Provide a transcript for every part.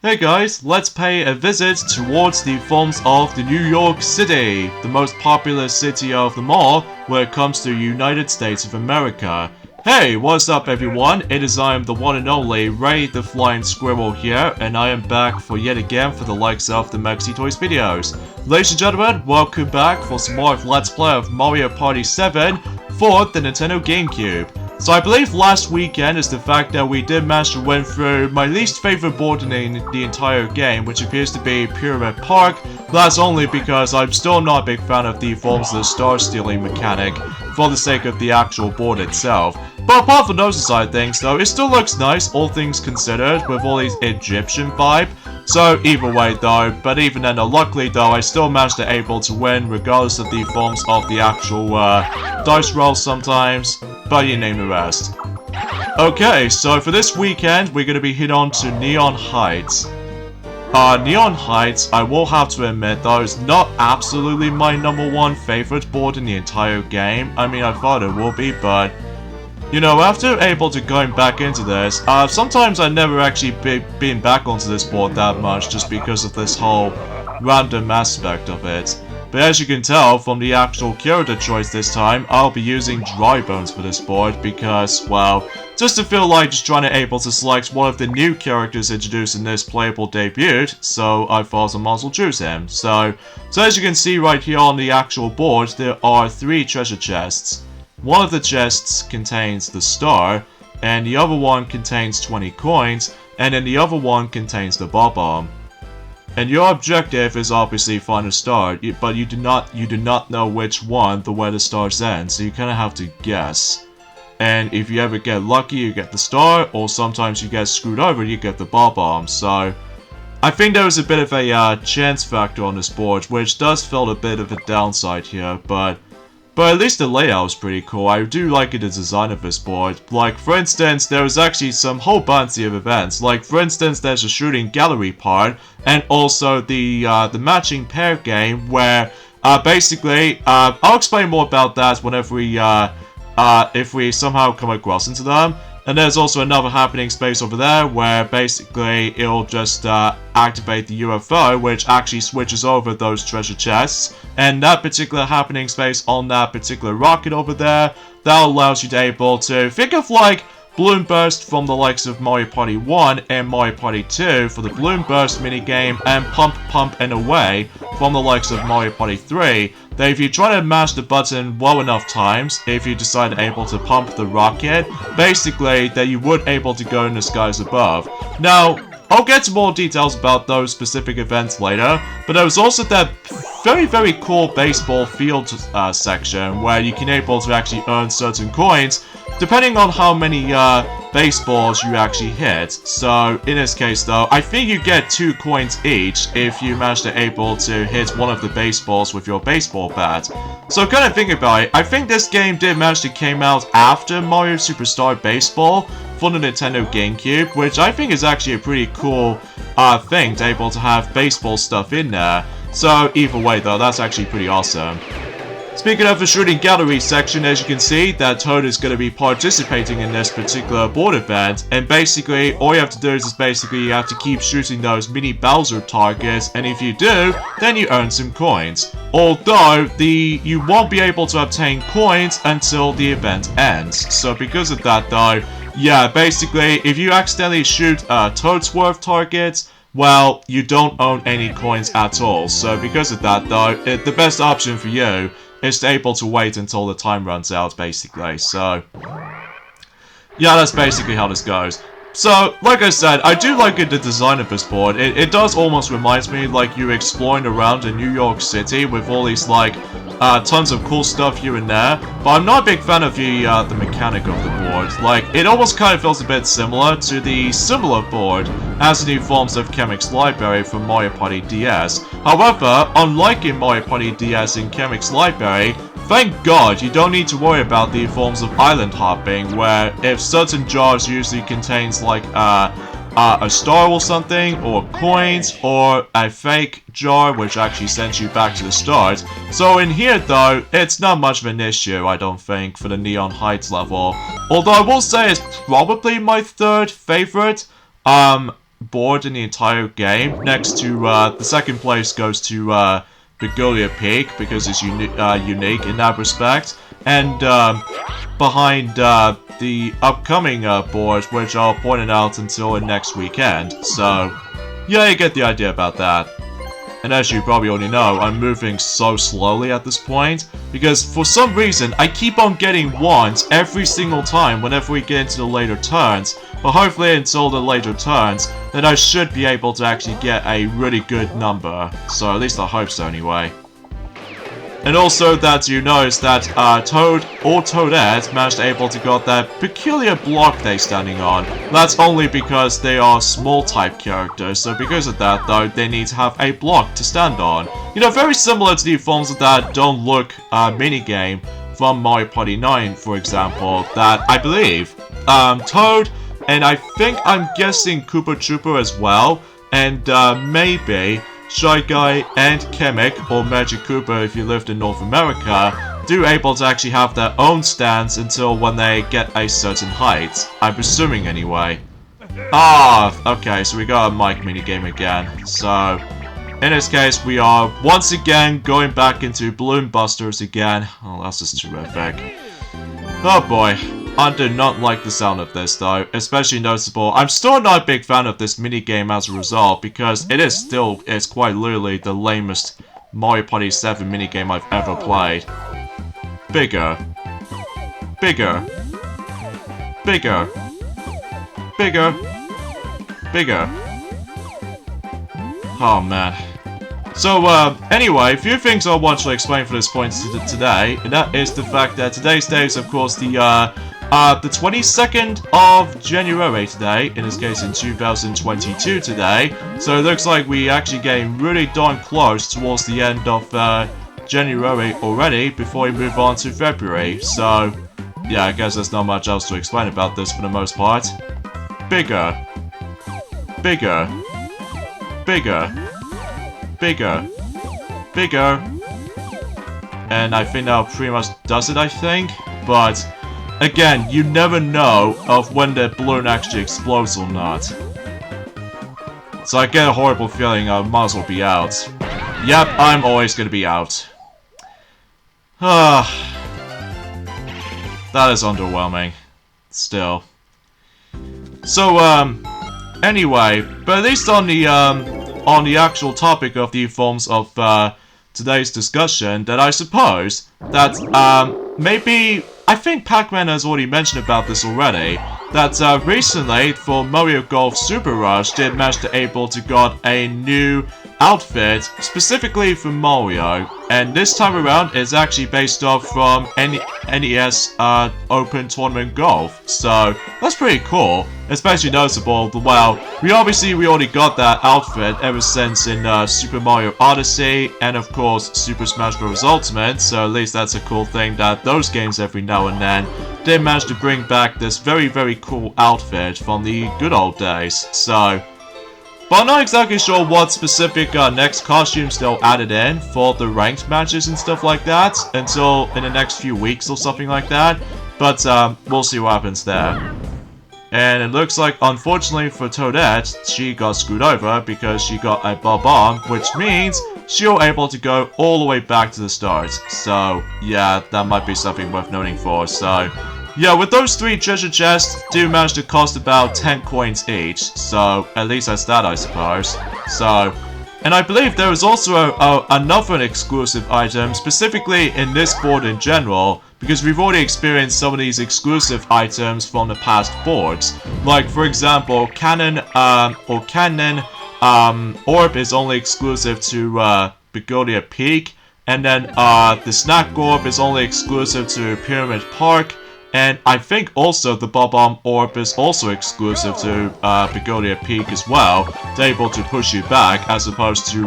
Hey guys, let's pay a visit towards the forms of the New York City, the most popular city of them all when it comes to United States of America. Hey, what's up everyone? It is I am the one and only Ray the Flying Squirrel here, and I am back for yet again for the likes of the Mexi Toys videos. Ladies and gentlemen, welcome back for some more of Let's Play of Mario Party 7 for the Nintendo GameCube. So I believe last weekend is the fact that we did manage to win through my least favorite board in the entire game, which appears to be Pyramid Park. That's only because I'm still not a big fan of the forms of the star stealing mechanic for the sake of the actual board itself. But apart from those side things though, it still looks nice, all things considered, with all these Egyptian vibe. So either way though, but even then luckily though, I still managed to able to win regardless of the forms of the actual dice rolls sometimes, but you name the rest. Okay, so for this weekend, we're going to be hit on to Neon Heights. Neon Heights, I will have to admit though, is not absolutely my #1 favorite board in the entire game. I mean, I thought it would be, but you know, after able to going back into this, sometimes I never actually been back onto this board that much just because of this whole random aspect of it. But as you can tell from the actual character choice this time, I'll be using Dry Bones for this board because, well, just to feel like just trying to able to select one of the new characters introduced in this playable debut, so I thought I might as well choose him. So as you can see right here on the actual board, there are 3 treasure chests. One of the chests contains the star, and the other one contains 20 coins, and then the other one contains the bomb. And your objective is obviously find a star, but you do not know which one where the stars end, so you kind of have to guess. And if you ever get lucky, you get the star, or sometimes you get screwed over, you get the bomb. So I think there is a bit of a chance factor on this board, which does feel a bit of a downside here, but at least the layout is pretty cool. I do like the design of this board. Like, for instance, there is actually some whole bunch of events. Like, for instance, there's a shooting gallery part, and also the matching pair game, where basically, I'll explain more about that whenever we if we somehow come across into them. And there's also another happening space over there where basically it'll just activate the UFO, which actually switches over those treasure chests. And that particular happening space on that particular rocket over there, that allows you to able to think of like Balloon Burst from the likes of Mario Party 1 and Mario Party 2 for the Balloon Burst minigame, and Pump Pump and Away from the likes of Mario Party 3. That if you try to mash the button well enough times, if you decide able to pump the rocket, basically that you would able to go in the skies above. Now, I'll get to more details about those specific events later, but there was also that very cool baseball field section where you can able to actually earn certain coins depending on how many baseballs you actually hit. So in this case though, I think you get 2 coins each if you manage to able to hit one of the baseballs with your baseball bat. So kind of think about it, I think this game did manage to came out after Mario Superstar Baseball for the Nintendo GameCube, which I think is actually a pretty cool thing to able to have baseball stuff in there. So either way though, that's actually pretty awesome. Speaking of the shooting gallery section, as you can see, that Toad is going to be participating in this particular board event, and basically all you have to do is basically you have to keep shooting those mini Bowser targets, and if you do, then you earn some coins. Although you won't be able to obtain coins until the event ends. So because of that though, yeah, basically if you accidentally shoot Toadsworth targets, well, you don't own any coins at all. So because of that though, the best option for you is able to wait until the time runs out, basically. So yeah, that's basically how this goes. So, like I said, I do like the design of this board. It does almost remind me like you exploring around in New York City with all these like tons of cool stuff here and there. But I'm not a big fan of the mechanic of the board. Like, it almost kind of feels a bit similar to the similar board as the new forms of Chemic's Library from Mario Party DS. However, unlike in Mario Party DS and Chemic's Library, thank God you don't need to worry about the forms of island hopping, where if certain jars usually contains like a star or something, or coins, or a fake jar which actually sends you back to the start. So in here though, it's not much of an issue, I don't think, for the Neon Heights level. Although I will say it's probably my 3rd favorite. board in the entire game. Next to, the second place goes to, Begonia Peak, because it's unique in that respect. And, behind, the upcoming, boards, which I'll point it out until next weekend. So, yeah, you get the idea about that. And as you probably already know, I'm moving so slowly at this point, because for some reason, I keep on getting ones every single time whenever we get into the later turns, but hopefully until the later turns, then I should be able to actually get a really good number. So at least I hope so anyway. And also that you notice that Toad or Toadette managed able to got that peculiar block they're standing on. That's only because they are small type characters, so because of that though, they need to have a block to stand on. You know, very similar to the forms of that Don't Look minigame from Mario Party 9, for example, that I believe Toad, and I'm guessing Koopa Troopa as well, and maybe Shy Guy and Kamek, or Magic Koopa if you lived in North America, do able to actually have their own stands until when they get a certain height. I'm assuming anyway. Okay, so we got a mic minigame again. So, in this case, we are once again going back into Balloon Busters again. Oh, that's just terrific. Oh boy. I do not like the sound of this though, especially noticeable. I'm still not a big fan of this minigame as a result, because it's quite literally the lamest Mario Party 7 minigame I've ever played. Bigger. Bigger. Bigger. Bigger. Bigger. Oh man. So, anyway, a few things I want to explain for this point today, and that is the fact that today's day is, of course, the 22nd of January today, in this case in 2022 today, so it looks like we actually getting really darn close towards the end of, January already, before we move on to February, so, yeah, I guess there's not much else to explain about this for the most part. Bigger. Bigger. Bigger. Bigger. Bigger. And I think that pretty much does it, I think. But, again, you never know of when the balloon actually explodes or not. So I get a horrible feeling I might as well be out. Yep, I'm always gonna be out. That is underwhelming. Still. So, anyway, but at least on the actual topic of the forms of today's discussion, that I suppose that maybe I think Pac-Man has already mentioned about this already, that recently for Mario Golf Super Rush did manage to able to got a new outfit specifically for Mario, and this time around it's actually based off from NES Open Tournament Golf, so that's pretty cool, especially noticeable. Well, we already got that outfit ever since in Super Mario Odyssey and of course Super Smash Bros. Ultimate, so at least that's a cool thing that those games every now and then did manage to bring back this very cool outfit from the good old days, so. But I'm not exactly sure what specific next costumes they'll added in for the ranked matches and stuff like that until in the next few weeks or something like that. But we'll see what happens there. And it looks like, unfortunately for Toadette, she got screwed over because she got a Bob-omb, which means she'll able to go all the way back to the start. So yeah, that might be something worth noting for. So yeah, with those 3 treasure chests do manage to cost about 10 coins each, so at least that's that, I suppose. So, and I believe there is also another exclusive item, specifically in this board in general, because we've already experienced some of these exclusive items from the past boards. Like, for example, Cannon Orb is only exclusive to Begonia Peak, and then the Snack Orb is only exclusive to Pyramid Park. And I think also the Bob-omb Orb is also exclusive to Begonia Peak as well, to able to push you back, as opposed to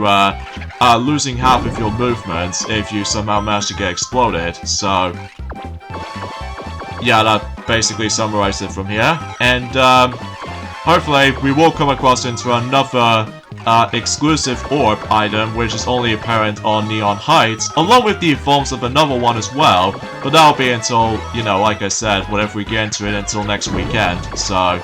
losing half of your movements if you somehow manage to get exploded. So, yeah, that basically summarizes it from here. And hopefully we will come across into another exclusive orb item, which is only apparent on Neon Heights, along with the forms of another one as well, but that'll be until, you know, like I said, whatever we get into it until next weekend, so.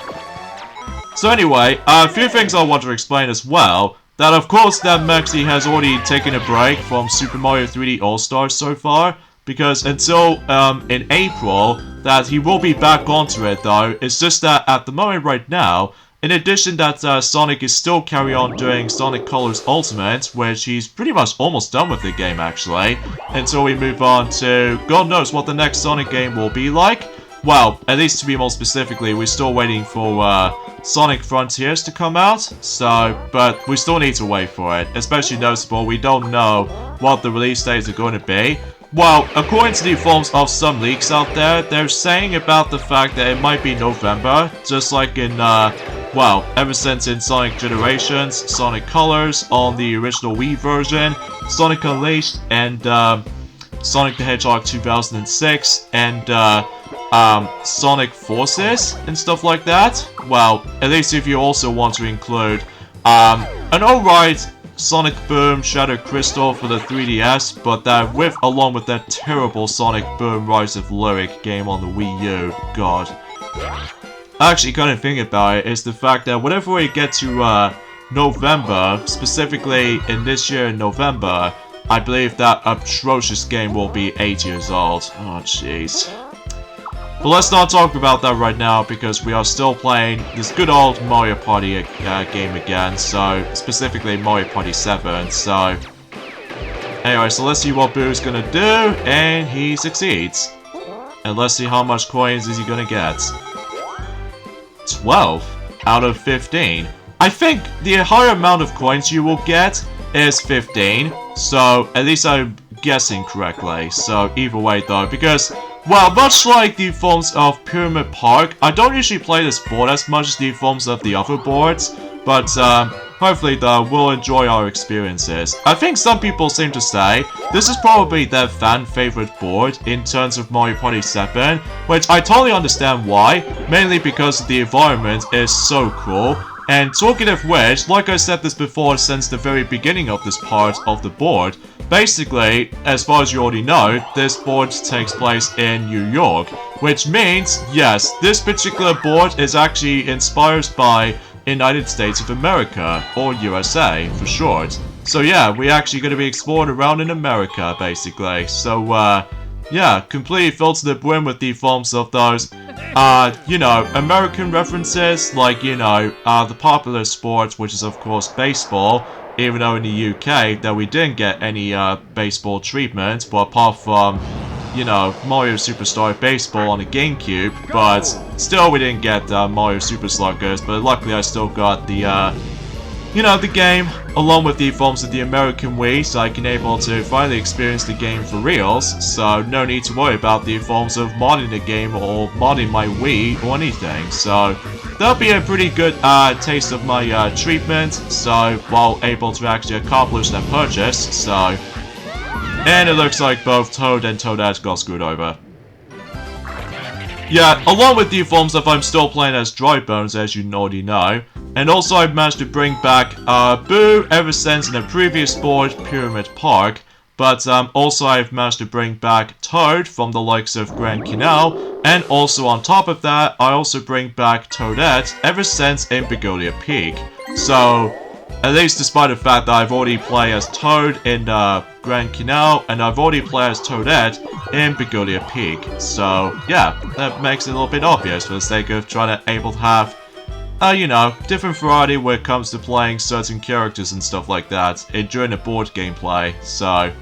So anyway, a few things I want to explain as well. That of course that Maxi has already taken a break from Super Mario 3D All-Stars so far. Because until in April, that he will be back onto it though. It's just that at the moment right now, in addition that Sonic is still carry on doing Sonic Colors Ultimate, which he's pretty much almost done with the game actually, until we move on to God knows what the next Sonic game will be like. Well, at least to be more specifically, we're still waiting for Sonic Frontiers to come out, but we still need to wait for it. Especially noticeable, we don't know what the release dates are going to be. Well, according to the forms of some leaks out there, they're saying about the fact that it might be November, just like in, well, ever since in Sonic Generations, Sonic Colors on the original Wii version, Sonic Unleashed, and Sonic the Hedgehog 2006, and Sonic Forces, and stuff like that. Well, at least if you also want to include an alright Sonic Boom Shadow Crystal for the 3DS, but that along with that terrible Sonic Boom Rise of Lyric game on the Wii U. God. Actually, kind of think about it is the fact that whenever we get to November, specifically in this year in November, I believe that atrocious game will be 8 years old. Oh, jeez. But let's not talk about that right now because we are still playing this good old Mario Party game again, so specifically Mario Party 7, so anyway, so let's see what Boo's gonna do, and he succeeds. And let's see how much coins is he gonna get. 12 out of 15. I think the higher amount of coins you will get is 15, so at least I'm guessing correctly, so either way though, because well, much like the forms of Pyramid Park, I don't usually play this board as much as the forms of the other boards, but hopefully though, we'll enjoy our experiences. I think some people seem to say this is probably their fan favorite board in terms of Mario Party 7, which I totally understand why, mainly because the environment is so cool. And talking of which, like I said this before since the very beginning of this part of the board, basically, as far as you already know, this board takes place in New York, which means, yes, this particular board is actually inspired by United States of America, or USA for short. So yeah, we're actually going to be exploring around in America, basically. So, yeah, completely filled to the brim with the forms of those, you know, American references, like, you know, the popular sport, which is of course baseball, even though in the UK that we didn't get any baseball treatment, but apart from, you know, Mario Superstar Baseball on the GameCube, but still we didn't get Mario Super Sluggers, but luckily I still got the, you know, the game, along with the forms of the American Wii, so I can able to finally experience the game for reals, so no need to worry about the forms of modding the game or modding my Wii or anything, so that'll be a pretty good taste of my treatment, so while able to actually accomplish that purchase, so, and it looks like both Toad and Toadette got screwed over. Yeah, along with the forms of I'm still playing as Dry Bones, as you already know. And also I've managed to bring back Boo ever since in the previous board, Pyramid Park. But also I've managed to bring back Toad from the likes of Grand Canal. And also on top of that, I also bring back Toadette ever since in Begonia Peak. So, at least despite the fact that I've already played as Toad in Grand Canal, and I've already played as Toadette in Begonia Peak. So, yeah, that makes it a little bit obvious for the sake of trying to able to have, you know, different variety when it comes to playing certain characters and stuff like that during the board gameplay. So,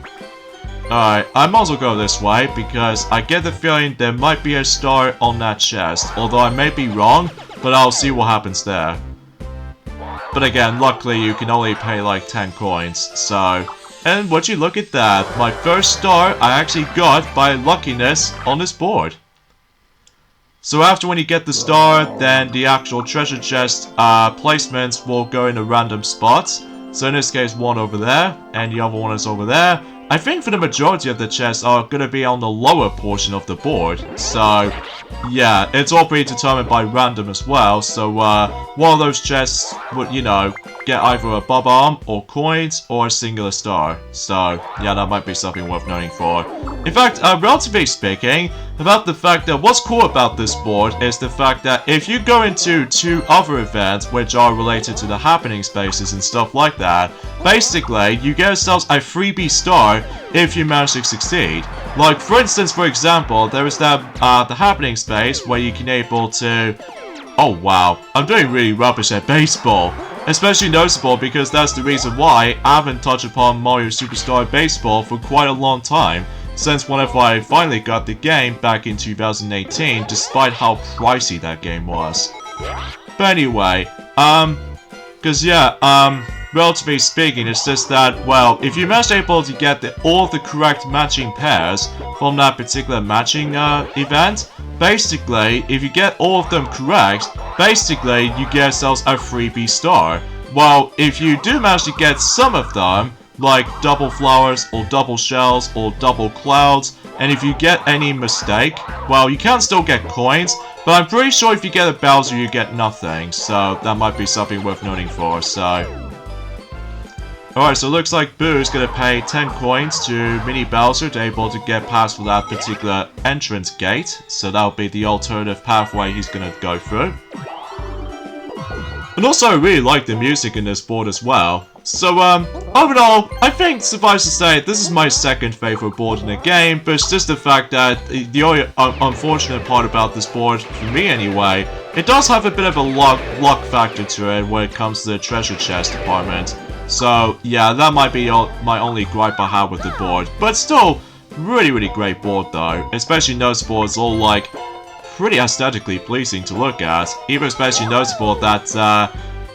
alright, I might as well go this way because I get the feeling there might be a star on that chest, although I may be wrong, but I'll see what happens there. But again, luckily you can only pay like 10 coins, so... And would you look at that, my first star I actually got by luckiness on this board. So after when you get the star, then the actual treasure chest placements will go in a random spots. So in this case, one over there, and the other one is over there. I think for the majority of the chests are going to be on the lower portion of the board. So, yeah, it's all predetermined by random as well. So, one of those chests would, you know, get either a bob arm, or coins, or a singular star. So, yeah, that might be something worth noting for. In fact, relatively speaking, about the fact that what's cool about this board is the fact that if you go into 2 other events which are related to the happening spaces and stuff like that, basically, you get yourselves a freebie star if you manage to succeed. Like, for instance, for example, there is that, the happening space where you can able to... Oh wow, I'm doing really rubbish at baseball. Especially noticeable because that's the reason why I haven't touched upon Mario Superstar Baseball for quite a long time, since whenever I finally got the game back in 2018, despite how pricey that game was. But anyway, cause yeah, relatively speaking, it's just that, well, if you manage able to get all the correct matching pairs from that particular matching event, basically, if you get all of them correct, basically, you get yourselves a freebie star. Well, if you do manage to get some of them, like double flowers, or double shells, or double clouds, and if you get any mistake, well, you can still get coins, but I'm pretty sure if you get a Bowser, you get nothing, so that might be something worth noting for, so... Alright, so it looks like Boo's gonna pay 10 coins to Mini Bowser to be able to get past for that particular entrance gate. So that'll be the alternative pathway he's gonna go through. And also, I really like the music in this board as well. So, overall, I think, suffice to say, this is my second favorite board in the game, but it's just the fact that the only unfortunate part about this board, for me anyway, it does have a bit of a luck factor to it when it comes to the treasure chest department. So, yeah, that might be my only gripe I have with the board. But still, really great board though. Especially noticeable, it's all like, pretty aesthetically pleasing to look at. Even especially noticeable that,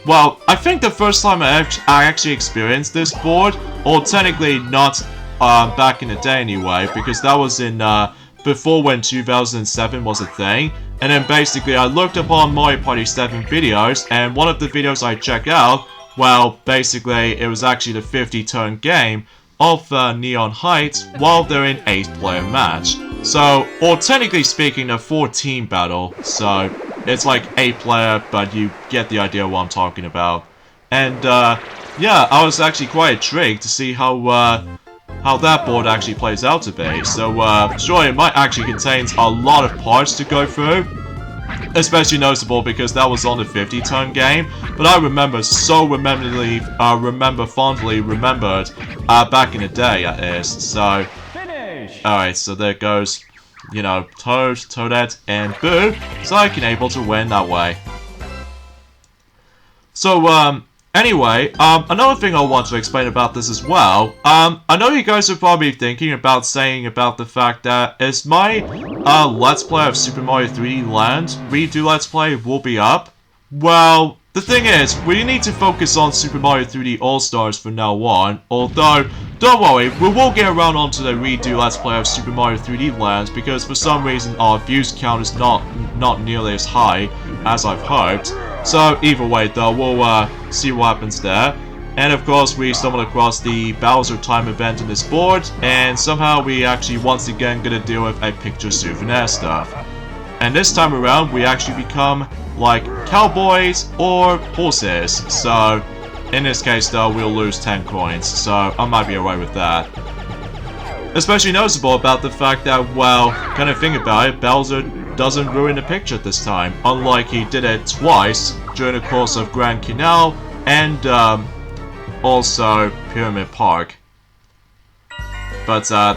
well, I think the first time I actually experienced this board, or technically not back in the day anyway, because that was in, before when 2007 was a thing. And then basically I looked upon Mario Party 7 videos, and one of the videos I checked out, well, basically, it was actually the 50-turn game of Neon Heights while they're in 8-player match. So, or technically speaking, a 4-team battle. So, it's like 8-player, but you get the idea of what I'm talking about. And, yeah, I was actually quite intrigued to see how that board actually plays out to be. So, sure, it might actually contain a lot of parts to go through. Especially noticeable because that was on the 50-turn game, but I remember fondly remembered back in the day, that is. So, alright, so there goes, you know, Toad, Toadette, and Boo, so I can able to win that way. So, anyway, another thing I want to explain about this as well, I know you guys are probably thinking about saying about the fact that is my, Let's Play of Super Mario 3D Land redo Let's Play will be up. Well, the thing is, we need to focus on Super Mario 3D All-Stars from now on, although, don't worry, we will get around onto the redo Let's Play of Super Mario 3D Land, because for some reason our views count is not nearly as high as I've hoped. So, either way though, we'll, see what happens there. And of course, we stumbled across the Bowser Time event in this board, and somehow we actually once again gonna deal with a picture souvenir stuff. And this time around, we actually become, like, cowboys or horses. So, in this case though, we'll lose 10 coins, so I might be alright with that. Especially noticeable about the fact that, well, kind of think about it, Bowser doesn't ruin the picture this time, unlike he did it twice during the course of Grand Canal and, also Pyramid Park. But, that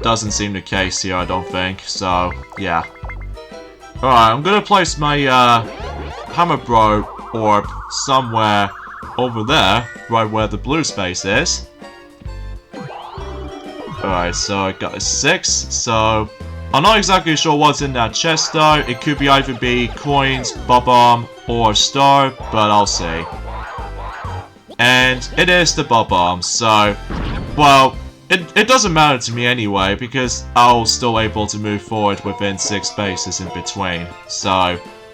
doesn't seem the case here, I don't think, so, yeah. Alright, I'm gonna place my, Hammer Bro orb somewhere over there, right where the blue space is. Alright, so I got a 6, so... I'm not exactly sure what's in that chest though. It could be either be coins, Bob-omb, or star, but I'll see. And it is the Bob-omb, so... Well, it doesn't matter to me anyway, because I'll still able to move forward within 6 spaces in between. So,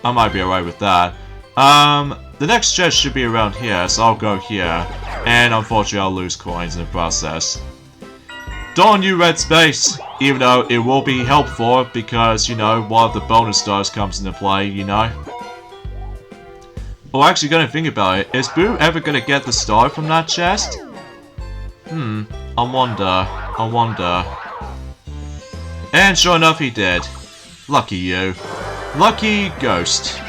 I might be alright with that. The next chest should be around here, so I'll go here. And unfortunately, I'll lose coins in the process. Darn you, red space! Even though it will be helpful, because, you know, one of the bonus stars comes into play, you know. Oh, actually, gonna think about it. Is Boo ever gonna get the star from that chest? I wonder. And sure enough, he did. Lucky you. Lucky ghost.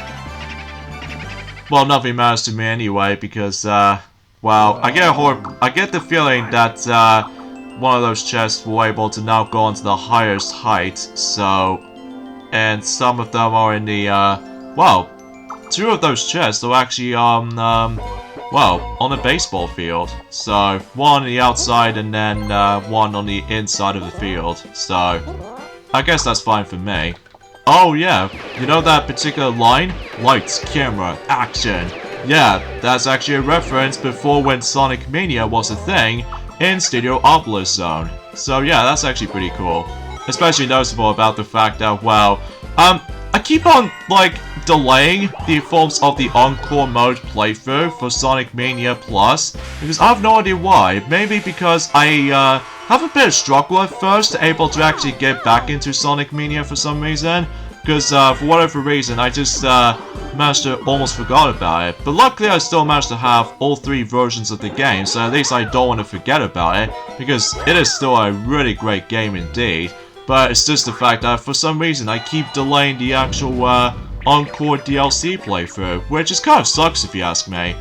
Well, nothing matters to me anyway, because, well, I get the feeling that, one of those chests will be able to now go on to the highest height, so... And some of them are in the, well, 2 of those chests are actually on, well, on a baseball field. So, one on the outside and then, one on the inside of the field. So, I guess that's fine for me. Oh yeah, you know that particular line? Lights, camera, action. Yeah, that's actually a reference before when Sonic Mania was a thing in Studiopolis Zone. So yeah, that's actually pretty cool. Especially noticeable about the fact that, well, I keep on, like, delaying the forms of the Encore mode playthrough for Sonic Mania Plus, because I have no idea why. Maybe because I, have a bit of struggle at first, able to actually get back into Sonic Mania for some reason, because, for whatever reason, I just, managed to almost forgot about it. But luckily, I still managed to have all 3 versions of the game, so at least I don't want to forget about it, because it is still a really great game indeed. But it's just the fact that for some reason I keep delaying the actual Encore DLC playthrough, which just kind of sucks if you ask me.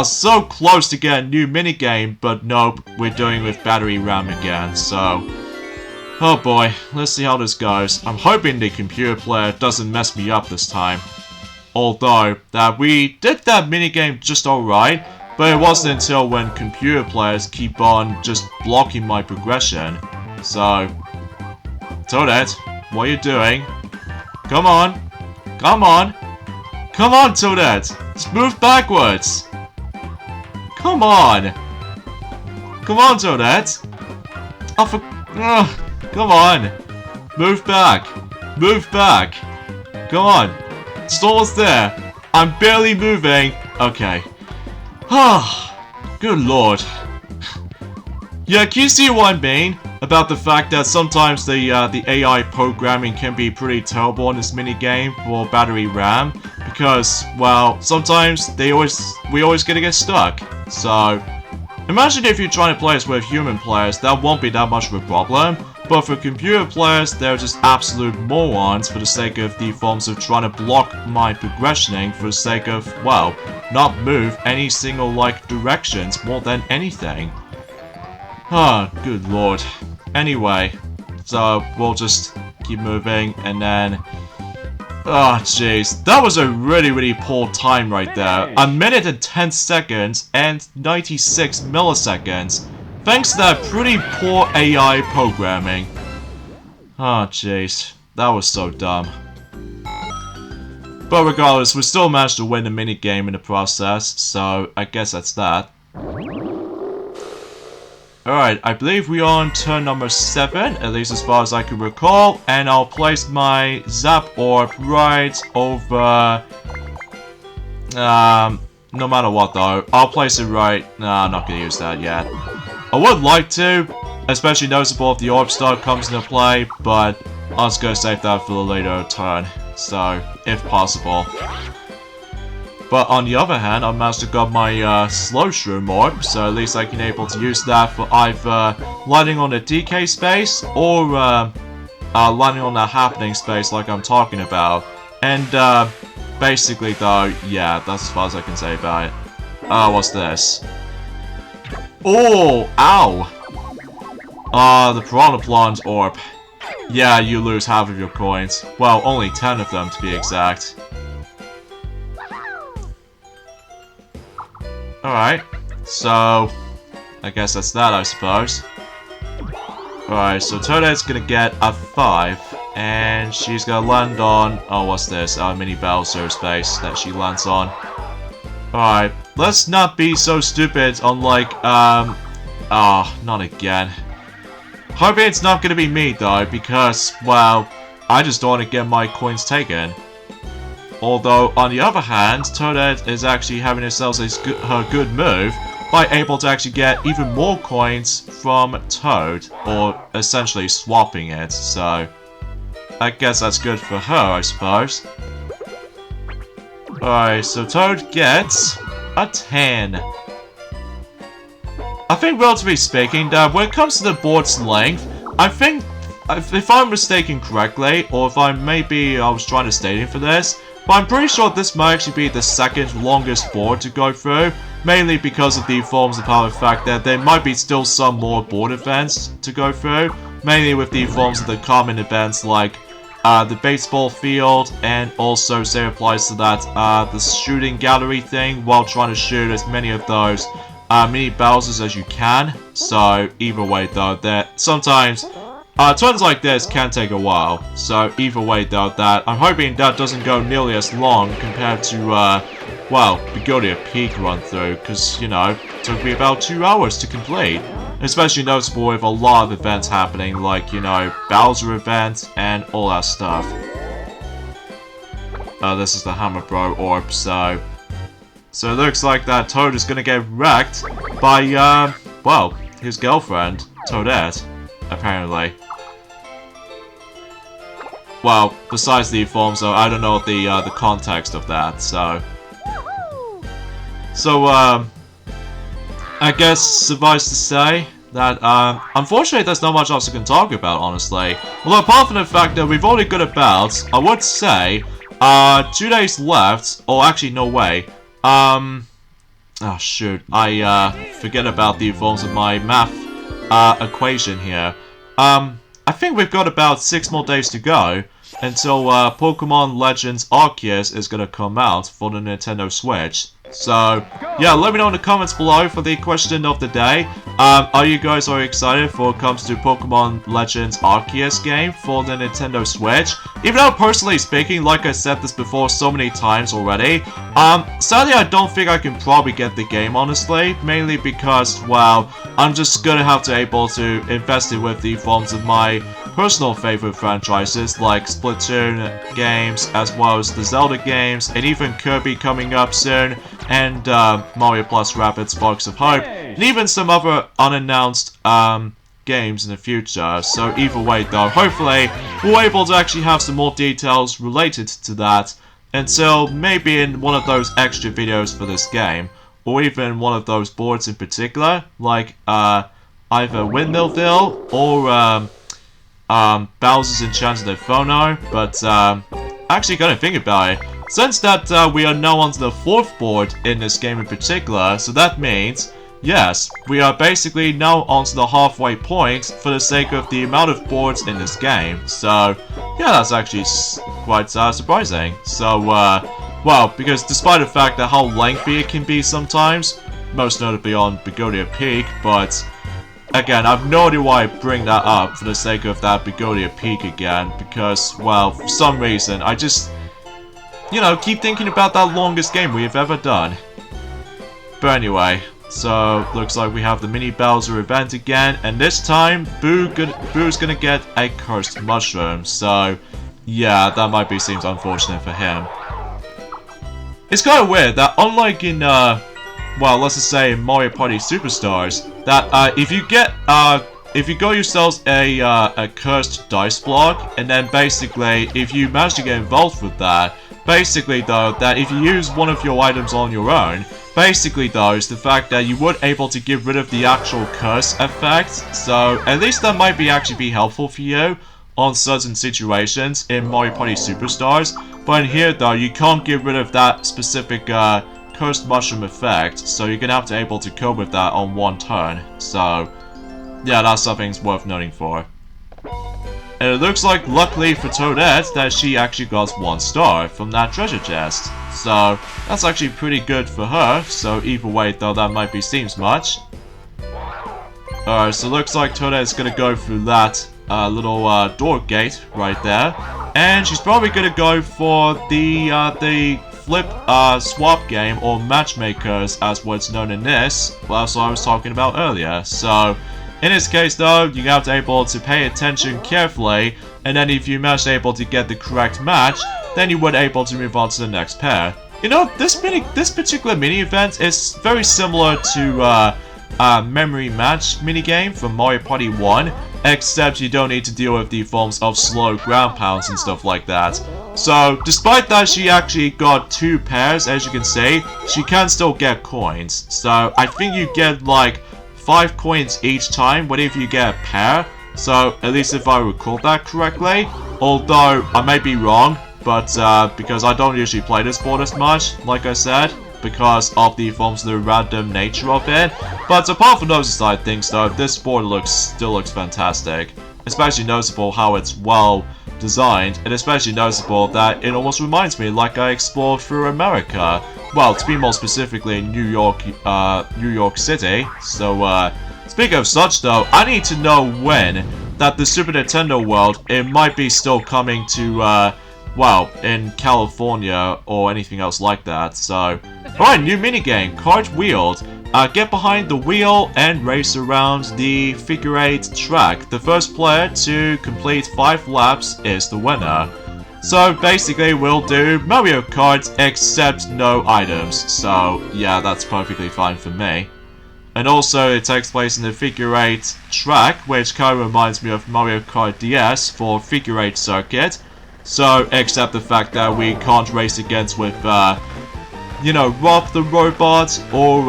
So close to getting a new minigame, but nope, we're doing with battery RAM again, so... Oh boy, let's see how this goes. I'm hoping the computer player doesn't mess me up this time. Although, we did that minigame just alright, but it wasn't until when computer players keep on just blocking my progression. So... Toadette, what are you doing? Come on! Come on! Come on, Toadette! Just move backwards! Come on! Come on, Toadette! Come on! Move back! Move back! Come on! It's almost there! I'm barely moving! Okay. Good lord. Yeah, can you see what I mean? About the fact that sometimes the AI programming can be pretty terrible in this minigame for battery RAM, because, well, sometimes we always get stuck. So, imagine if you're trying to play this with human players, that won't be that much of a problem, but for computer players, they're just absolute morons for the sake of the forms of trying to block my progressioning for the sake of, well, not move any single, like, directions more than anything. Good lord. Anyway, so we'll just keep moving, and then... jeez. That was a really poor time right there. 1 minute and 10 seconds and 96 milliseconds. Thanks to that pretty poor AI programming. Jeez. That was so dumb. But regardless, we still managed to win the minigame in the process, so I guess that's that. Alright, I believe we are on turn number 7, at least as far as I can recall, and I'll place my Zap Orb right over... no matter what though, I'll place it right... Nah, I'm not gonna use that yet. I would like to, especially noticeable if the Orb Star comes into play, but I'm just gonna save that for the later turn, so, if possible. But on the other hand, I managed to get my Slow Shroom Orb, so at least I can able to use that for either landing on the DK space or landing on the happening space like I'm talking about. And basically though, yeah, that's as far as I can say about it. What's this? Oh, ow! The Piranha Plant Orb. Yeah, you lose half of your coins. Well, only 10 of them to be exact. Alright, so I guess that's that, I suppose. Alright, so Toadette's gonna get a 5, and she's gonna land on... Oh, what's this? Mini Bowser space that she lands on. Alright, let's not be so stupid on like, not again. Hoping it's not gonna be me though, because, well, I just don't want to get my coins taken. Although, on the other hand, Toadette is actually having herself her good move by able to actually get even more coins from Toad, or essentially swapping it, so I guess that's good for her, I suppose. Alright, so Toad gets a 10. I think, relatively speaking, that when it comes to the board's length, I think, if I'm mistaken correctly, or if I was trying to state it for this, but I'm pretty sure this might actually be the second longest board to go through, mainly because of the forms of power fact that there might be still some more board events to go through, mainly with the forms of the common events like the baseball field, and also say applies to that the shooting gallery thing, while trying to shoot as many of those mini Bowsers as you can. So either way though, that sometimes turns like this can take a while. So either way though, that I'm hoping that doesn't go nearly as long compared to well, Begonia Peak run through, because you know, it took me about 2 hours to complete. Especially noticeable with a lot of events happening, like, you know, Bowser event and all that stuff. This is the Hammer Bro orb, so it looks like that Toad is gonna get wrecked by, well, his girlfriend, Toadette, apparently. Well, besides the forms, though, I don't know the context of that, so, I guess suffice to say that, unfortunately there's not much else I can talk about, honestly. Well, apart from the fact that we've already got about, I would say, 2 days left, or actually, no way. Oh shoot, I forget about the forms of my math equation here. I think we've got about 6 more days to go until Pokemon Legends Arceus is gonna come out for the Nintendo Switch. So, yeah, let me know in the comments below for the question of the day. Are you guys already excited for what comes to Pokemon Legends Arceus game for the Nintendo Switch? Even though, personally speaking, like I said this before so many times already, sadly I don't think I can probably get the game, honestly. Mainly because, well, I'm just gonna have to able to invest it with the forms of my personal favorite franchises like Splatoon games, as well as the Zelda games, and even Kirby coming up soon, and Mario Plus Rabbids Sparks of Hope, and even some other unannounced games in the future. So either way though, hopefully we're able to actually have some more details related to that until maybe in one of those extra videos for this game, or even one of those boards in particular, like either Windmillville or Bowser's Enchanted Inferno. But actually gotta think about it, since that we are now onto the 4th board in this game in particular, so that means, yes, we are basically now onto the halfway point for the sake of the amount of boards in this game. So, yeah, that's actually quite surprising. So, well, because despite the fact that how lengthy it can be sometimes, most notably on Begonia Peak, but again, I have no idea why I bring that up for the sake of that Begonia Peak again, because, well, for some reason, I just, you know, keep thinking about that longest game we have ever done. But anyway, so looks like we have the mini Bowser event again, and this time Boo's gonna get a cursed mushroom. So yeah, that might be seems unfortunate for him. It's kind of weird that unlike in well, let's just say in Mario Party Superstars, that if you get if you got yourselves a cursed dice block, and then basically if you manage to get involved with that, basically though, that if you use one of your items on your own, basically though, is the fact that you would able to get rid of the actual curse effect. So at least that might actually be helpful for you on certain situations in Mario Party Superstars. But in here though, you can't get rid of that specific cursed mushroom effect, so you're gonna have to able to cope with that on one turn. So yeah, that's something worth noting for. And it looks like, luckily for Toadette, that she actually got 1 star from that treasure chest. So that's actually pretty good for her. So either way though, that might be seems much. Alright, so looks like Toadette is gonna go through that little door gate right there, and she's probably gonna go for the flip swap game, or matchmakers as what's known in this. Well, that's what I was talking about earlier. So in this case though, you have to able to pay attention carefully, and then if you manage able to get the correct match, then you would able to move on to the next pair. You know, this particular mini event is very similar to memory match minigame from Mario Party 1, except you don't need to deal with the forms of slow ground pounds and stuff like that. So, despite that she actually got 2 pairs, as you can see, she can still get coins. So, I think you get like 5 coins each time whenever you get a pair. So, at least if I recall that correctly. Although, I may be wrong, but because I don't usually play this board as much, like I said, because of the forms of the random nature of it. But apart from those side things though, this board still looks fantastic. Especially noticeable how it's well designed, and especially noticeable that it almost reminds me like I explored through America. Well, to be more specifically in New York City. So, speaking of such though, I need to know when that the Super Nintendo world, it might be still coming to, well, in California or anything else like that. So, alright, new minigame, Cartwheels. Get behind the wheel and race around the figure 8 track. The first player to complete 5 laps is the winner. So basically we'll do Mario Kart except no items. So yeah, that's perfectly fine for me. And also it takes place in the figure 8 track, which kind of reminds me of Mario Kart DS for figure 8 circuit. So except the fact that we can't race against with you know, Rob the Robot or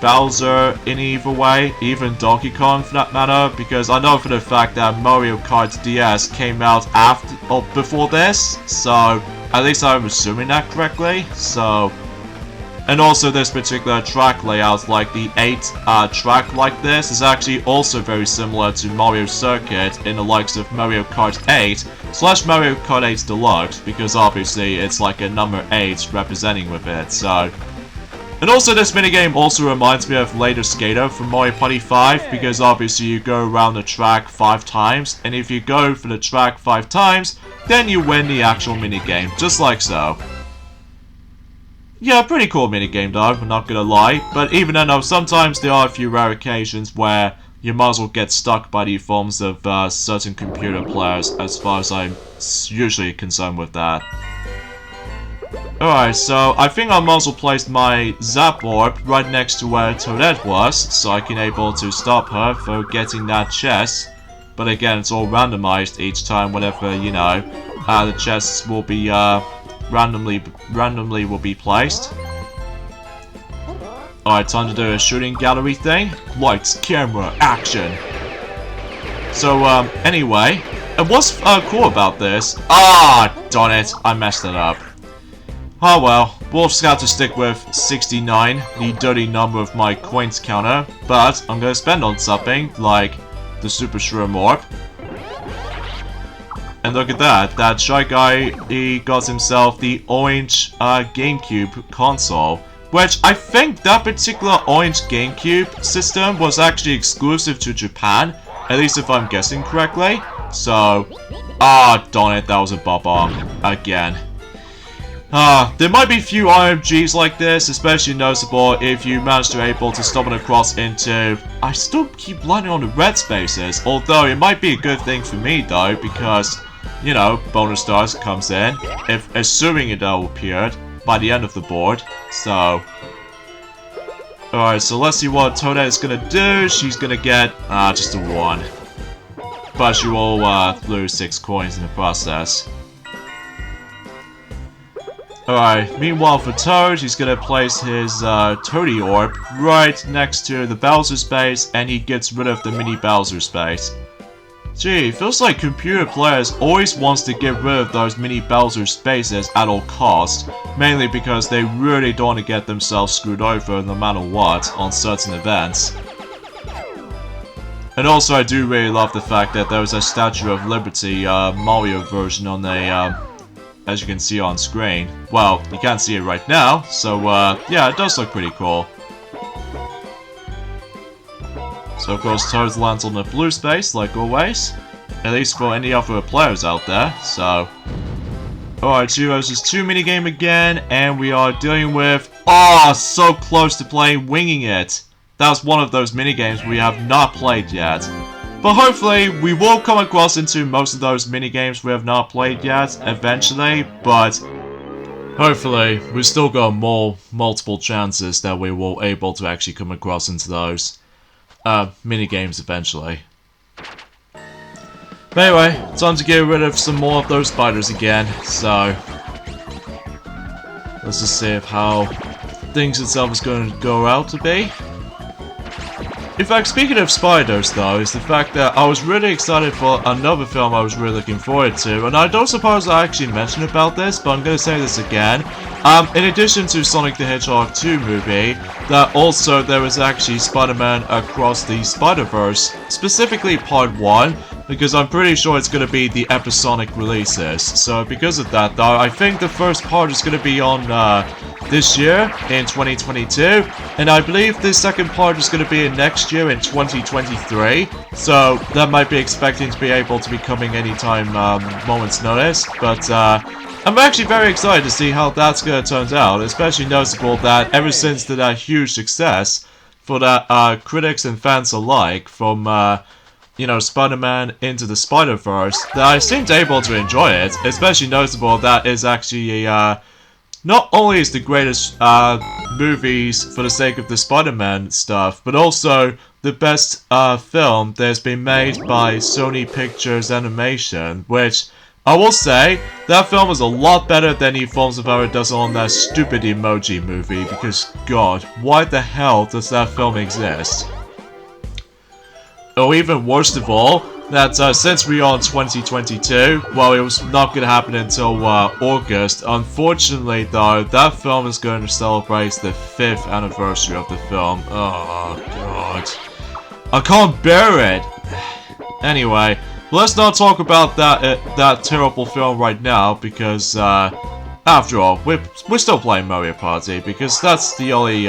Bowser in either way, even Donkey Kong for that matter, because I know for the fact that Mario Kart DS came out after or before this, so at least I'm assuming that correctly. So, and also this particular track layout, like the 8 track like this, is actually also very similar to Mario Circuit in the likes of Mario Kart 8 / Mario Kart 8 Deluxe, because obviously it's like a number 8 representing with it, so. And also this minigame also reminds me of Later Skater from Mario Party 5, because obviously you go around the track 5 times, and if you go for the track 5 times, then you win the actual minigame, just like so. Yeah, pretty cool minigame though, I'm not gonna lie, but even then though, sometimes there are a few rare occasions where you might as well get stuck by the forms of certain computer players, as far as I'm usually concerned with that. Alright, so I think I might as well place my Zap Orb right next to where Toadette was, so I can able to stop her for getting that chest. But again, it's all randomized each time whenever, you know, the chests will be randomly will be placed. Alright, time to do a shooting gallery thing. Lights, camera, action. So, anyway, and what's cool about this? Ah, darn it, I messed it up. Oh well, we'll just have to stick with 69, the dirty number of my coins counter, but I'm gonna spend on something like the Super Shroom Orb. And look at that, that shy guy, he got himself the orange GameCube console, which I think that particular orange GameCube system was actually exclusive to Japan, at least if I'm guessing correctly. So, darn it, that was a bop-on again. There might be a few RMGs like this, especially noticeable if you manage to able to stumble across into... I still keep landing on the red spaces, although it might be a good thing for me though, because, you know, bonus stars comes in, if assuming it all appeared by the end of the board, so... Alright, so let's see what Toadette is gonna do. She's gonna get, just a 1. But she will, lose 6 coins in the process. Alright, meanwhile for Toad, he's gonna place his Toady Orb right next to the Bowser space, and he gets rid of the mini Bowser space. Gee, feels like computer players always wants to get rid of those mini Bowser spaces at all costs, mainly because they really don't want to get themselves screwed over no matter what on certain events. And also I do really love the fact that there was a Statue of Liberty Mario version on the as you can see on screen. Well, you can't see it right now, so yeah, it does look pretty cool. So of course Toad lands on the blue space, like always. At least for any other players out there, so... Alright, 2 vs 2 minigame again, and we are dealing with... so close to playing Winging It! That's one of those minigames we have not played yet. But hopefully, we will come across into most of those minigames we have not played yet, eventually, but... Hopefully, we've still got multiple chances that we will able to actually come across into those minigames eventually. But anyway, time to get rid of some more of those spiders again, so let's just see how things itself is going to go out to be. In fact, speaking of spiders though, is the fact that I was really excited for another film I was really looking forward to, and I don't suppose I actually mentioned about this, but I'm going to say this again. In addition to Sonic the Hedgehog 2 movie, that also there was actually Spider-Man Across the Spider-Verse, specifically Part 1, because I'm pretty sure it's going to be the episodic releases. So because of that though, I think the first part is going to be on this year in 2022, and I believe the second part is going to be in next year in 2023, so that might be expecting to be able to be coming anytime moment's notice, but I'm actually very excited to see how that's going to turn out, especially noticeable that ever since that huge success for that critics and fans alike from you know, Spider-Man Into the Spider-Verse, that I seemed able to enjoy it, especially noticeable that is actually not only is the greatest movies for the sake of the Spider-Man stuff, but also the best film that's been made by Sony Pictures Animation, which I will say, that film is a lot better than any films have ever done on that stupid emoji movie, because god, why the hell does that film exist? Or even worst of all, that since we are in 2022, well, it was not going to happen until August. Unfortunately, though, that film is going to celebrate the 5th anniversary of the film. Oh, God. I can't bear it! Anyway, let's not talk about that terrible film right now, because, after all, we're still playing Mario Party, because that's the only,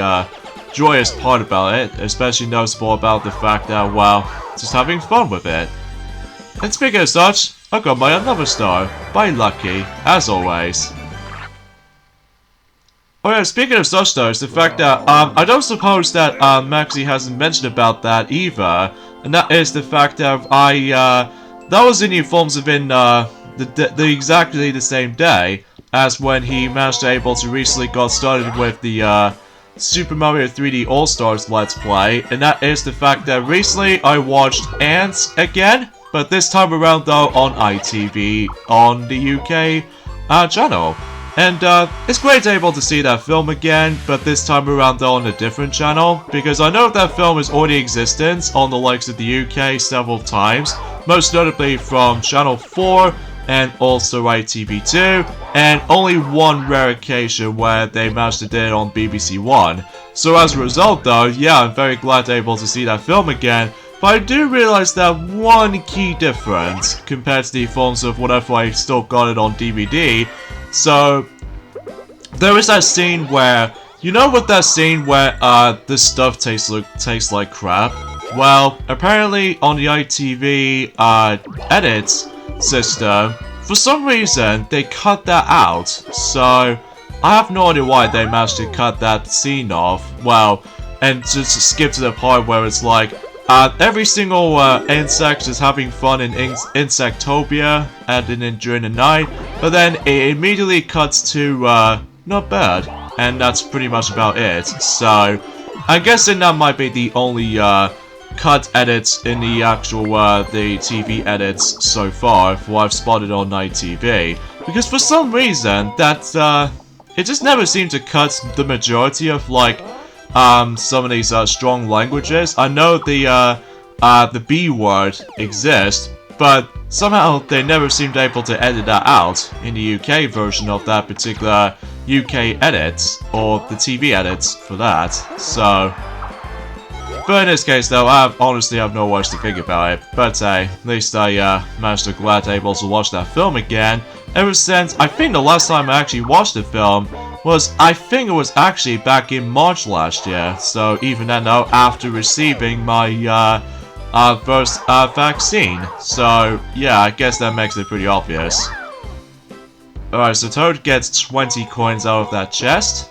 joyous part about it, especially noticeable about the fact that, well, just having fun with it. And speaking of such, I got my another star, by Lucky, as always. Oh yeah, speaking of such though, is the fact that, I don't suppose that, Maxie hasn't mentioned about that either, and that is the fact that that was in forms of in, the exactly the same day as when he managed to able to recently got started with the, Super Mario 3D All-Stars Let's Play, and that is the fact that recently I watched Ants again, but this time around though on ITV on the UK channel. And it's great to be able to see that film again, but this time around though on a different channel, because I know that film is already existent on the likes of the UK several times, most notably from Channel 4 and also ITV2, and only one rare occasion where they managed to do it on BBC One. So as a result though, yeah, I'm very glad to be able to see that film again, but I do realize that one key difference compared to the films of whatever I still got it on DVD. So there is that scene where, you know what that scene where this stuff tastes like crap? Well, apparently on the ITV edits system, for some reason they cut that out, so I have no idea why they managed to cut that scene off, well, and just skip to the part where it's like, every single insect is having fun in Insectopia and during the night, but then it immediately cuts to, not bad, and that's pretty much about it, so I'm guessing that might be the only, cut edits in the actual, the TV edits so far, for what I've spotted on Night TV. Because for some reason, that, it just never seemed to cut the majority of, like, some of these, strong languages. I know the B word exists, but somehow they never seemed able to edit that out in the UK version of that particular UK edits, or the TV edits for that, so... But in this case though, I honestly have no words to think about it, but at least I managed to glad able to watch that film again, ever since, I think the last time I actually watched the film was, I think it was actually back in March last year, so even then though, after receiving my first vaccine, so yeah, I guess that makes it pretty obvious. Alright, so Toad gets 20 coins out of that chest.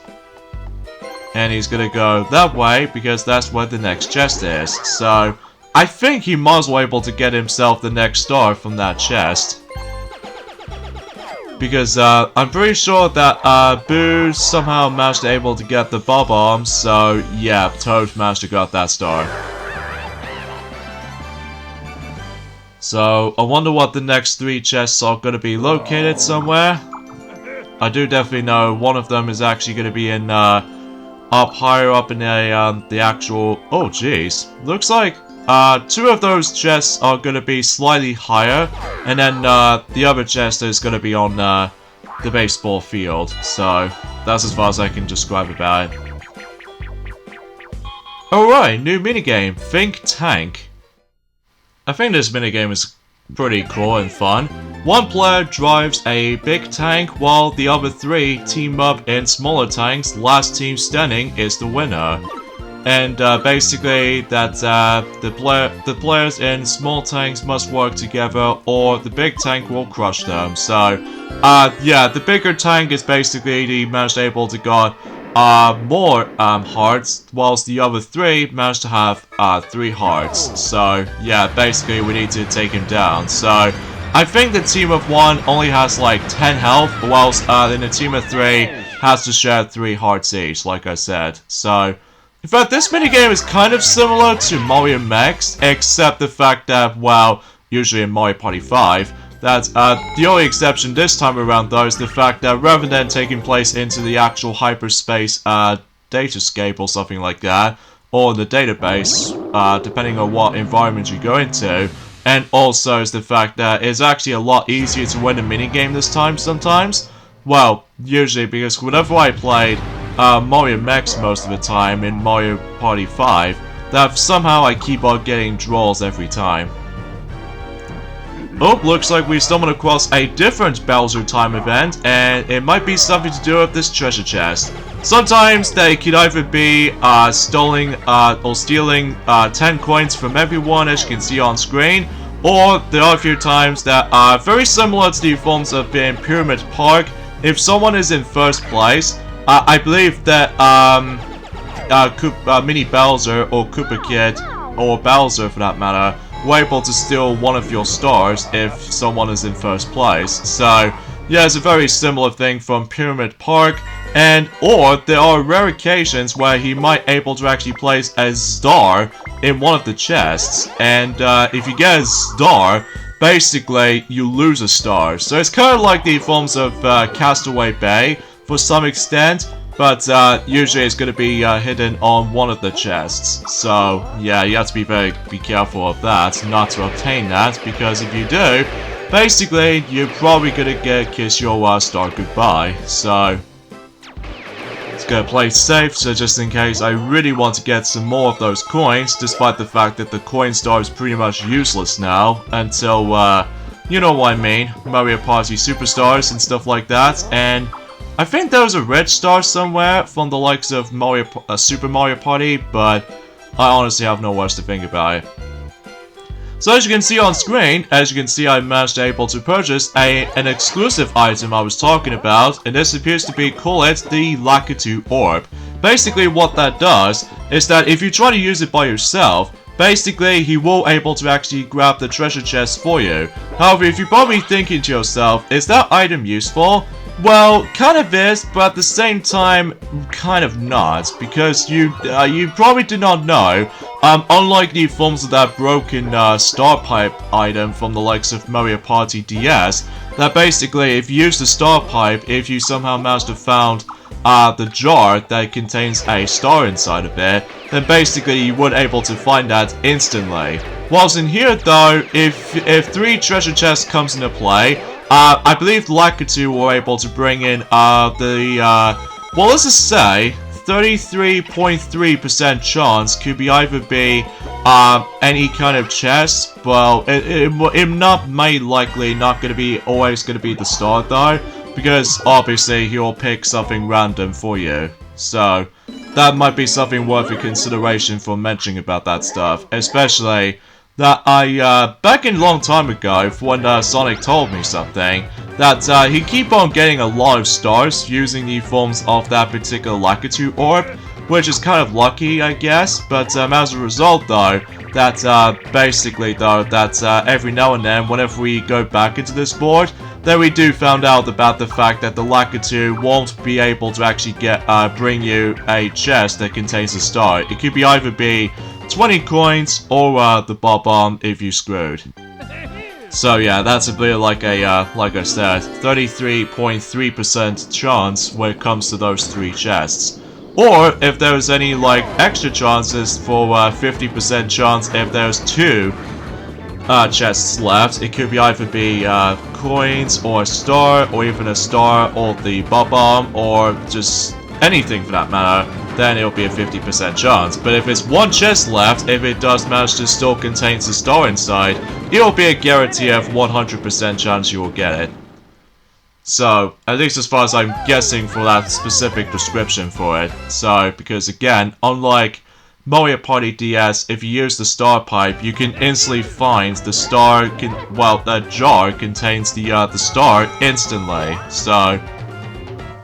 And he's gonna go that way, because that's where the next chest is. So, I think he might as well able to get himself the next star from that chest. Because, I'm pretty sure that, Boo somehow managed to able to get the Bob Arms, so, yeah, Toad managed to get that star. So, I wonder what the next 3 chests are going to be located somewhere. I do definitely know one of them is actually going to be in, up higher up in the actual... Oh, jeez. Looks like, 2 of those chests are going to be slightly higher, and then, the other chest is going to be on, the baseball field. So, that's as far as I can describe about it. Alright, new minigame, Think Tank. I think this minigame is pretty cool and fun. One player drives a big tank while the other 3 team up in smaller tanks. Last team standing is the winner. And basically that the players in small tanks must work together or the big tank will crush them. So yeah, the bigger tank is basically the most able to got more hearts, whilst the other 3 managed to have 3 hearts. So yeah, basically we need to take him down. So I think the team of 1 only has like 10 health, whilst then the team of 3 has to share 3 hearts each, like I said. So in fact, this minigame is kind of similar to Mario Max, except the fact that, well, usually in Mario Party 5, that the only exception this time around though is the fact that rather than taking place into the actual hyperspace datascape or something like that, or the database, depending on what environment you go into, and also is the fact that it's actually a lot easier to win a minigame this time sometimes. Well, usually, because whenever I played Mario Max most of the time in Mario Party 5, that somehow I keep on getting draws every time. Oh, looks like we stumbled across a different Bowser Time event, and it might be something to do with this treasure chest. Sometimes they could either be stealing 10 coins from everyone, as you can see on screen, or there are a few times that are very similar to the forms of in Pyramid Park. If someone is in first place, I believe that Mini Bowser or Koopa Kid, or Bowser for that matter, were able to steal one of your stars if someone is in first place. So yeah, it's a very similar thing from Pyramid Park, or there are rare occasions where he might able to actually place a star in one of the chests, and if you get a star, basically you lose a star. So it's kind of like the forms of Castaway Bay for some extent, but usually it's going to be hidden on one of the chests. So yeah, you have to be careful of that, not to obtain that, because if you do, basically you're probably going to kiss your star goodbye. So it's going to play safe, so just in case I really want to get some more of those coins, despite the fact that the coin star is pretty much useless now, until, you know what I mean, Mario Party Superstars and stuff like that. And I think there was a red star somewhere from the likes of Super Mario Party, but I honestly have no words to think about it. So as you can see on screen, I managed to able to purchase an exclusive item I was talking about, and this appears to be, call it, the Lakitu Orb. Basically what that does is that if you try to use it by yourself, basically he will able to actually grab the treasure chest for you. However, if you're probably thinking to yourself, is that item useful? Well, kind of is, but at the same time, kind of not, because you probably do not know, unlike the forms of that broken star pipe item from the likes of Mario Party DS, that basically if you use the star pipe, if you somehow manage to found the jar that contains a star inside of it, then basically you would able to find that instantly. Whilst in here though, if 3 treasure chests comes into play, I believe Lakitu were able to bring in well, let's just say 33.3% chance could be either be any kind of chest. Well, it not may likely not gonna be always gonna be the star though, because obviously he'll pick something random for you. So that might be something worth a consideration for mentioning about that stuff, especially that back in a long time ago, when Sonic told me something, that he keep on getting a lot of stars using the forms of that particular Lakitu Orb, which is kind of lucky, I guess, but as a result though, that basically though, that every now and then, whenever we go back into this board, then we do found out about the fact that the Lakitu won't be able to actually bring you a chest that contains a star. It could be either be 20 coins or the Bob-omb if you screwed. So yeah, that's a bit like I said, 33.3% chance when it comes to those 3 chests. Or if there's any like extra chances for 50% chance if there's 2 chests left, it could either be coins or a star, or even a star or the bomb, or just anything for that matter, then it'll be a 50% chance. But if it's 1 chest left, if it does manage to still contains a star inside, it'll be a guarantee of 100% chance you will get it. So, at least as far as I'm guessing for that specific description for it. So, because again, unlike Mario Party DS, if you use the star pipe, you can instantly find the star, that jar contains the star instantly. So,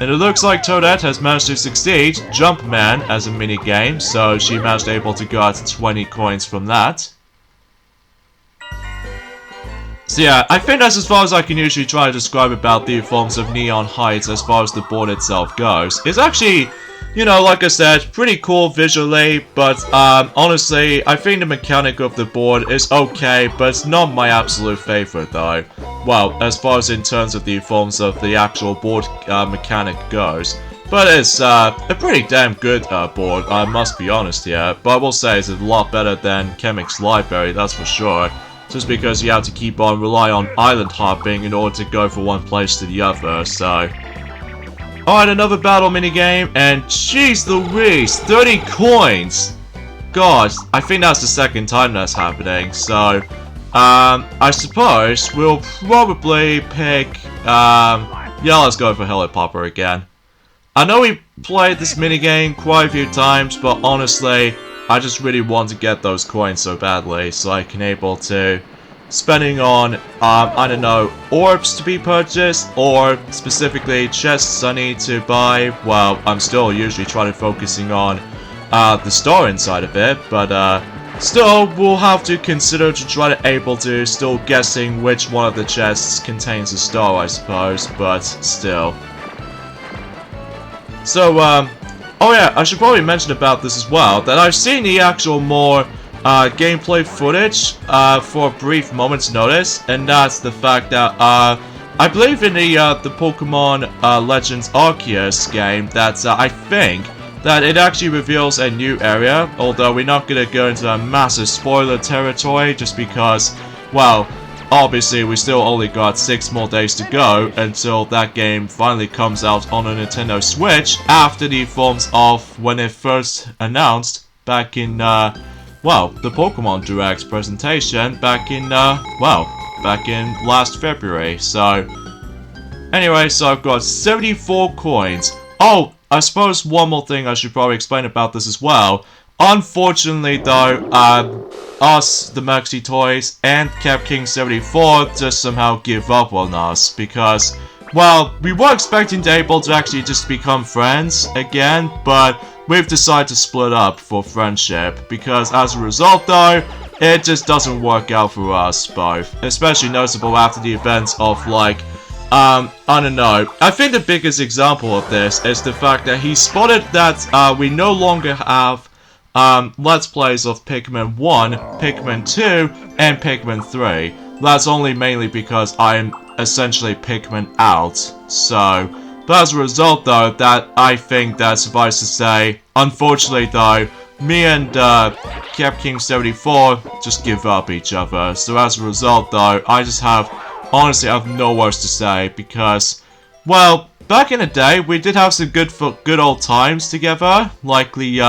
and it looks like Toadette has managed to succeed Jumpman as a minigame, so she managed able to get 20 coins from that. So yeah, I think that's as far as I can usually try to describe about the forms of Neon Heights as far as the board itself goes. It's actually, you know, like I said, pretty cool visually, but honestly, I think the mechanic of the board is okay, but it's not my absolute favorite though. Well, as far as in terms of the forms of the actual board mechanic goes. But it's a pretty damn good board, I must be honest here. But I will say it's a lot better than Chemic's Library, that's for sure. Just because you have to keep on rely on island hopping in order to go from one place to the other, so... Alright, another battle minigame, and jeez Louise, 30 coins! God, I think that's the second time that's happening, so... I suppose we'll probably pick... yeah, let's go for Helipopper again. I know we played this minigame quite a few times, but honestly, I just really want to get those coins so badly, so I can able to... Spending on, I don't know, orbs to be purchased, or specifically chests I need to buy. Well, I'm still usually trying to focusing on the star inside of it, but still, we'll have to consider to try to able to still guessing which one of the chests contains a star, I suppose, but still. So, oh yeah, I should probably mention about this as well, that I've seen the actual more gameplay footage for a brief moment's notice, and that's the fact that I believe in the Pokemon Legends Arceus game that I think that it actually reveals a new area, although we're not going to go into a massive spoiler territory just because, well, obviously we still only got 6 more days to go until that game finally comes out on a Nintendo Switch after the forms of when it first announced back in well, the Pokemon Direct presentation back in, back in last February, so... Anyway, so I've got 74 coins. Oh, I suppose one more thing I should probably explain about this as well. Unfortunately, though, us, the Maxi Toys, and CapKing74 just somehow give up on us, because, well, we were expecting to be able to actually just become friends again, but... We've decided to split up for friendship, because as a result though, it just doesn't work out for us both. Especially noticeable after the events of like, I don't know. I think the biggest example of this is the fact that he spotted that we no longer have Let's Plays of Pikmin 1, Pikmin 2, and Pikmin 3. That's only mainly because I'm essentially Pikmin out, so... But as a result, though, that I think that suffice to say, unfortunately, though, me and CapKing74 just give up each other. So as a result, though, I just have, honestly, I have no words to say because, well, back in the day, we did have some good old times together, like the,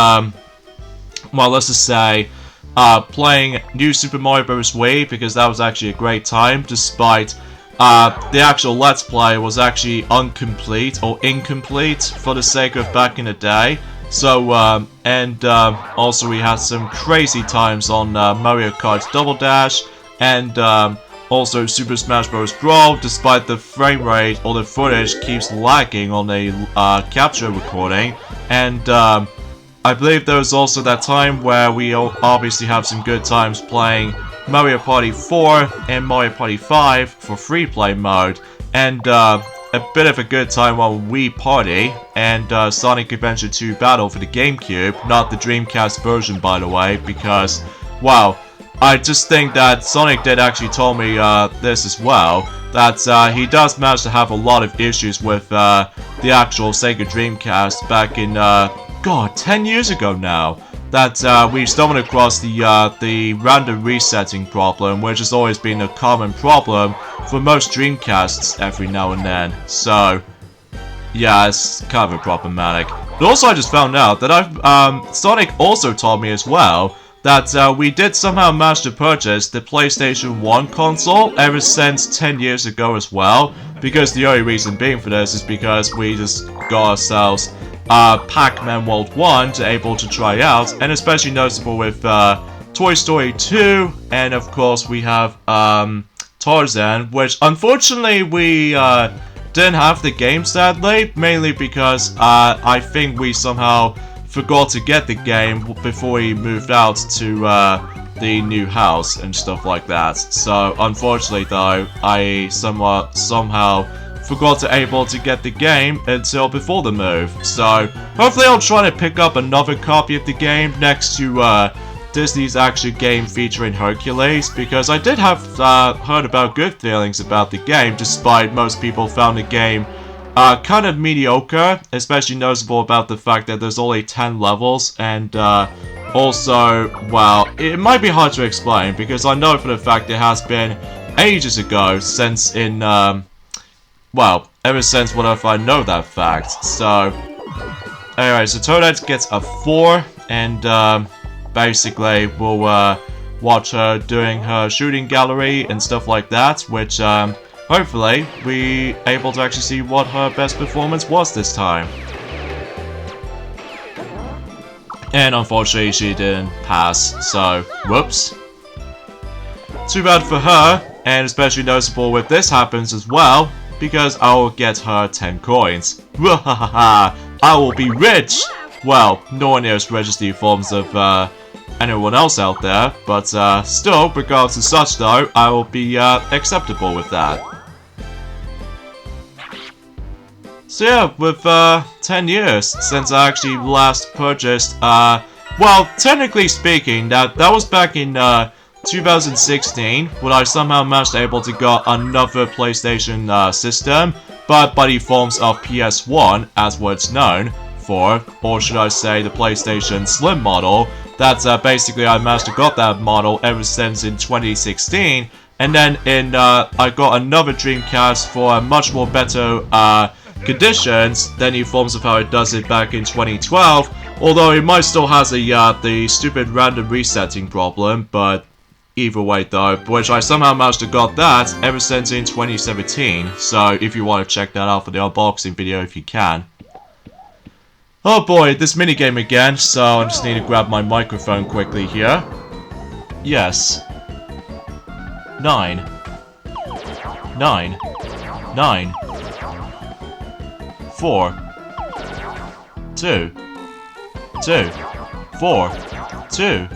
well, let's just say, playing New Super Mario Bros. Wii, because that was actually a great time, despite... the actual Let's Play was actually incomplete for the sake of back in the day. So, also we had some crazy times on Mario Kart Double Dash, and also Super Smash Bros. Brawl, despite the frame rate or the footage keeps lagging on a capture recording. And I believe there was also that time where we obviously have some good times playing Mario Party 4 and Mario Party 5 for free play mode, and a bit of a good time on Wii Party and Sonic Adventure 2 Battle for the GameCube, not the Dreamcast version by the way, because, wow, I just think that Sonic did actually tell me this as well, that he does manage to have a lot of issues with the actual Sega Dreamcast back in, God, 10 years ago now. That we stumbled across the random resetting problem, which has always been a common problem for most Dreamcasts every now and then. So, yeah, it's kind of problematic. But also, I just found out that Sonic also told me as well that we did somehow manage to purchase the PlayStation 1 console ever since 10 years ago as well. Because the only reason being for this is because we just got ourselves Pac-Man World 1 to able to try out, and especially noticeable with Toy Story 2, and of course we have Tarzan, which unfortunately we didn't have the game sadly, mainly because I think we somehow forgot to get the game before we moved out to the new house and stuff like that. So unfortunately though, I somehow forgot to able to get the game until before the move. So hopefully I'll try to pick up another copy of the game next to Disney's actual game featuring Hercules, because I did have heard about good feelings about the game, despite most people found the game kind of mediocre, especially noticeable about the fact that there's only 10 levels, and also, well, it might be hard to explain, because I know for the fact it has been ages ago since well, ever since what if I know that fact. So, anyway, so Toadette gets a 4, and basically we'll watch her doing her shooting gallery and stuff like that, which hopefully we able to actually see what her best performance was this time. And unfortunately she didn't pass, so whoops. Too bad for her, and especially noticeable with this happens as well, because I will get her 10 coins. Wahahaha! I will be rich! Well, no one near as rich as the forms of anyone else out there, but still, regardless of such though, I will be acceptable with that. So yeah, with 10 years since I actually last purchased, well, technically speaking, that was back in 2016, when I somehow managed to able to get another PlayStation system, but by the forms of PS1, as what it's known for, or should I say the PlayStation Slim model. That's basically I managed to got that model ever since in 2016, and then I got another Dreamcast for a much more better conditions than the forms of how it does it back in 2012, although it might still has the stupid random resetting problem, but either way though, which I somehow managed to got that ever since in 2017, so if you want to check that out for the unboxing video if you can. Oh boy, this minigame again, so I just need to grab my microphone quickly here. Yes. 9. 9. 9. 4. 2. 2. 4. 2.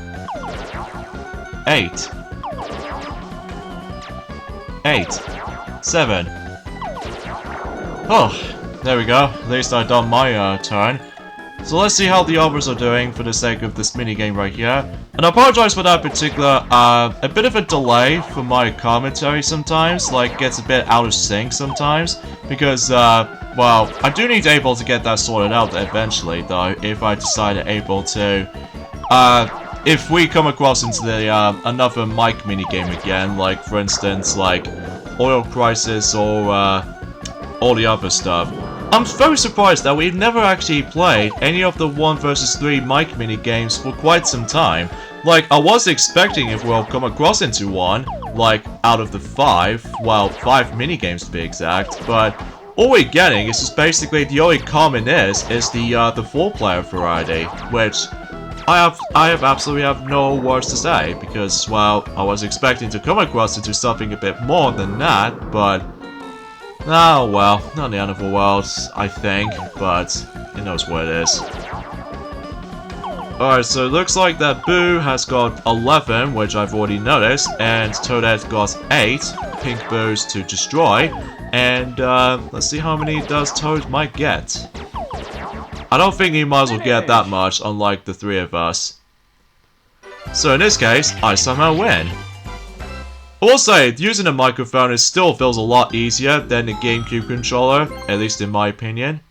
8. 8. 7. Oh, there we go. At least I done my turn. So let's see how the others are doing for the sake of this minigame right here. And I apologize for that particular, a bit of a delay for my commentary sometimes, like gets a bit out of sync sometimes, because, well, I do need to able to get that sorted out eventually, though, if I decide able to, if we come across into the, another mic minigame again, like, for instance, like, Oil Crisis or, all the other stuff. I'm very surprised that we've never actually played any of the 1 vs 3 mic minigames for quite some time. Like, I was expecting if we'll come across into one, like, out of the 5, well, 5 minigames to be exact, but all we're getting is just basically the only common is the 4-player variety, which I absolutely have no words to say, because, well, I was expecting to come across into something a bit more than that, but oh well, not the end of the world, I think, but it knows what it is. Alright, so it looks like that Boo has got 11, which I've already noticed, and Toadette got 8 pink Boos to destroy, and let's see how many does Toad might get. I don't think he might as well get that much, unlike the 3 of us. So in this case, I somehow win. I will say, using a microphone still feels a lot easier than the GameCube controller, at least in my opinion.